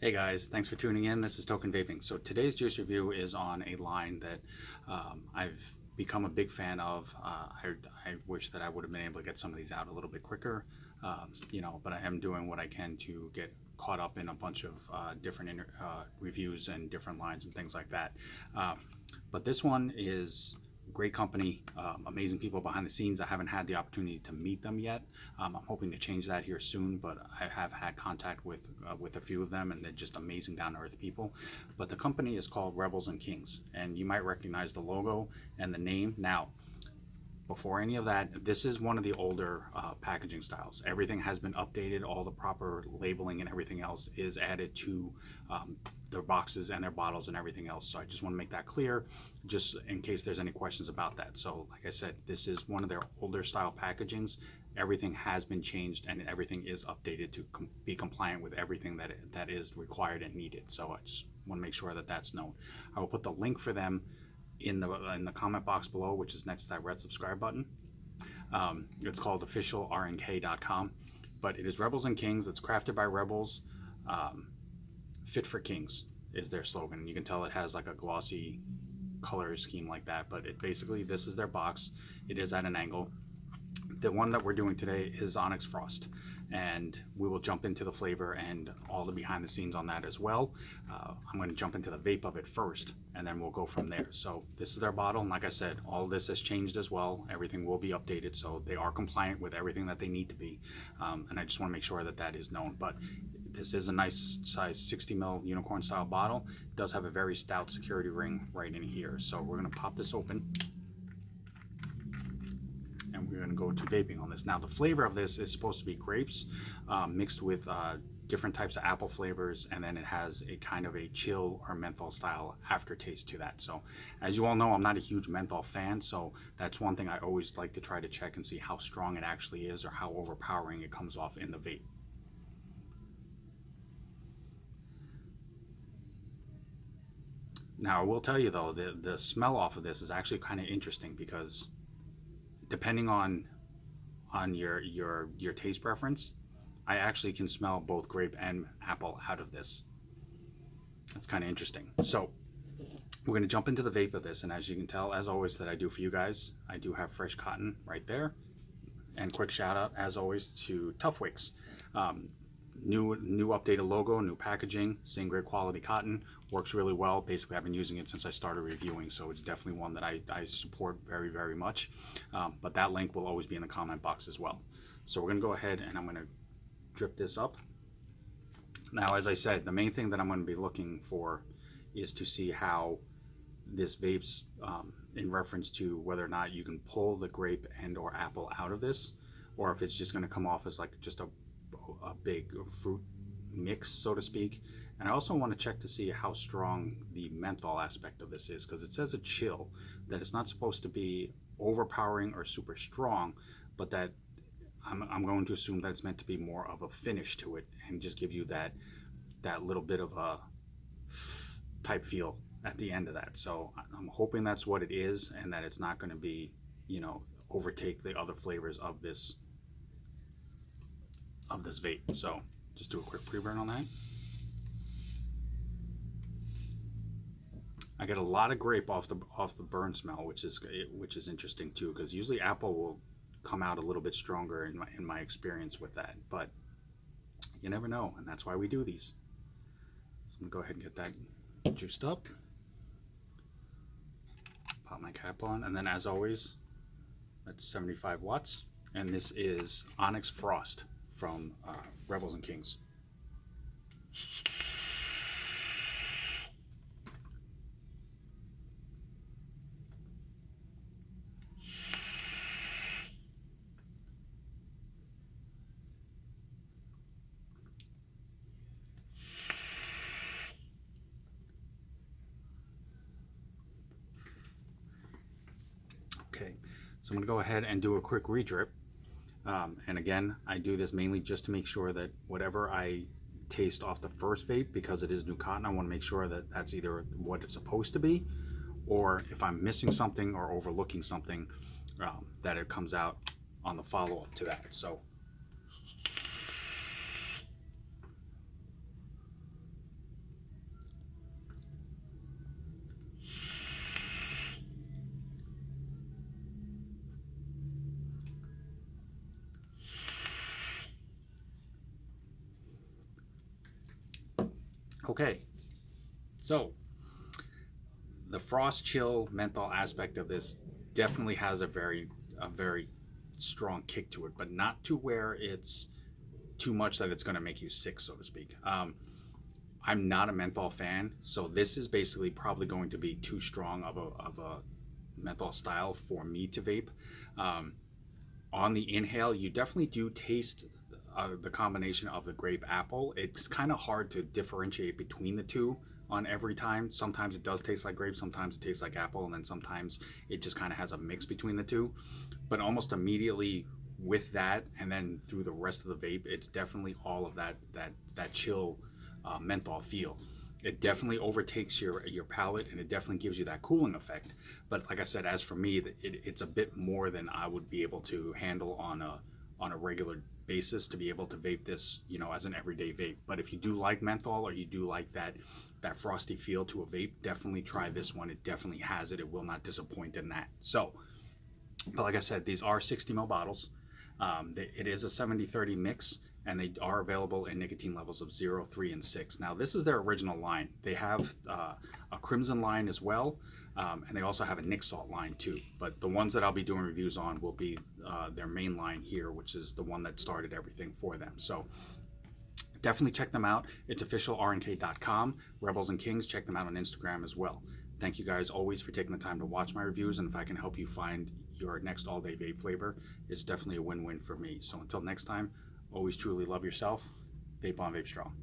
Hey guys, thanks for tuning in. This is Token Vaping. So today's juice review is on a line that I've become a big fan of. I wish that I would have been able to get some of these out a little bit quicker, but I am doing what I can to get caught up in a bunch of different reviews and different lines and things like that. But this one is great company, amazing people behind the scenes. I haven't had the opportunity to meet them yet. I'm hoping to change that here soon, but I have had contact with a few of them, and they're just amazing, down-to-earth people. But the company is called Rebels and Kings, and you might recognize the logo and the name. Now, before any of that, this is one of the older packaging styles. Everything has been updated. All the proper labeling and everything else is added to their boxes and their bottles and everything else. So I just want to make that clear, just in case there's any questions about that. So like I said, this is one of their older style packagings. Everything has been changed and everything is updated to be compliant with everything that is required and needed. So I just want to make sure that that's known. I will put the link for them in the comment box below, which is next to that red subscribe button. It's called officialrnk.com, but it is Rebels and Kings. It's crafted by Rebels, fit for Kings is their slogan. You can tell it has like a glossy color scheme like that, but basically this is their box. It is at an angle. The one that we're doing today is Onyx Frost, and we will jump into the flavor and all the behind the scenes on that as well. I'm going to jump into the vape of it first, and then we'll go from there. So this is their bottle, and like I said, all this has changed as well. Everything will be updated, so they are compliant with everything that they need to be, and I just want to make sure that that is known. But this is a nice size 60 ml unicorn style bottle. It does have a very stout security ring right in here, so we're going to pop this open. We're going to go to vaping on this. Now the flavor of this is supposed to be grapes mixed with different types of apple flavors, and then it has a kind of a chill or menthol style aftertaste to that. So as you all know, I'm not a huge menthol fan, so that's one thing I always like to try to check and see how strong it actually is or how overpowering it comes off in the vape. Now I will tell you though, the smell off of this is actually kind of interesting, because depending on your taste preference, I actually can smell both grape and apple out of this. That's kind of interesting. So we're going to jump into the vape of this, and as you can tell, as always, that I do for you guys, I do have fresh cotton right there. And quick shout out, as always, to Tough Wicks. New updated logo, new packaging, same great quality cotton, works really well. Basically, I've been using it since I started reviewing, so it's definitely one that I support very, very much. But that link will always be in the comment box as well. So we're going to go ahead and I'm going to drip this up. Now, as I said, the main thing that I'm going to be looking for is to see how this vapes in reference to whether or not you can pull the grape and or apple out of this, or if it's just going to come off as like just a big fruit mix, so to speak. And I also want to check to see how strong the menthol aspect of this is, because it says a chill, that it's not supposed to be overpowering or super strong, but that I'm going to assume that it's meant to be more of a finish to it and just give you that little bit of a type feel at the end of that. So I'm hoping that's what it is, and that it's not going to be, overtake the other flavors of this vape. So just do a quick pre-burn on that. I get a lot of grape off the burn smell, which is interesting too, because usually apple will come out a little bit stronger in my experience with that, but you never know, and that's why we do these. So I'm gonna go ahead and get that juiced up. Pop my cap on, and then as always, that's 75 watts, and this is Onyx Frost from Rebels and Kings. Okay, so I'm going to go ahead and do a quick re-drip. And again, I do this mainly just to make sure that whatever I taste off the first vape, because it is new cotton, I want to make sure that that's either what it's supposed to be, or if I'm missing something or overlooking something, that it comes out on the follow-up to that. So Okay, so the frost chill menthol aspect of this definitely has a very strong kick to it, but not to where it's too much that it's going to make you sick, so to speak. I'm not a menthol fan, so this is basically probably going to be too strong of a menthol style for me to vape. Um, on the inhale, you definitely do taste the combination of the grape apple. It's kind of hard to differentiate between the two on every time. Sometimes it does taste like grape, sometimes it tastes like apple, and then sometimes it just kind of has a mix between the two. But almost immediately with that, and then through the rest of the vape, it's definitely all of that chill menthol feel. It definitely overtakes your palate, and it definitely gives you that cooling effect. But like I said, as for me, it's a bit more than I would be able to handle on a regular basis to be able to vape this, as an everyday vape. But if you do like menthol, or you do like that frosty feel to a vape, definitely try this one. It definitely has it. It will not disappoint in that. So, but like I said, these are 60 ml bottles. It is a 70-30 mix, and they are available in nicotine levels of 0, 3, and 6. Now, this is their original line. They have a Crimson line as well, and they also have a Nick Salt line too. But the ones that I'll be doing reviews on will be their main line here, which is the one that started everything for them. So definitely check them out. It's officialrnk.com. Rebels and Kings, check them out on Instagram as well. Thank you guys always for taking the time to watch my reviews, and if I can help you find your next all-day vape flavor, it's definitely a win-win for me. So until next time, always truly love yourself. Vape on, vape strong.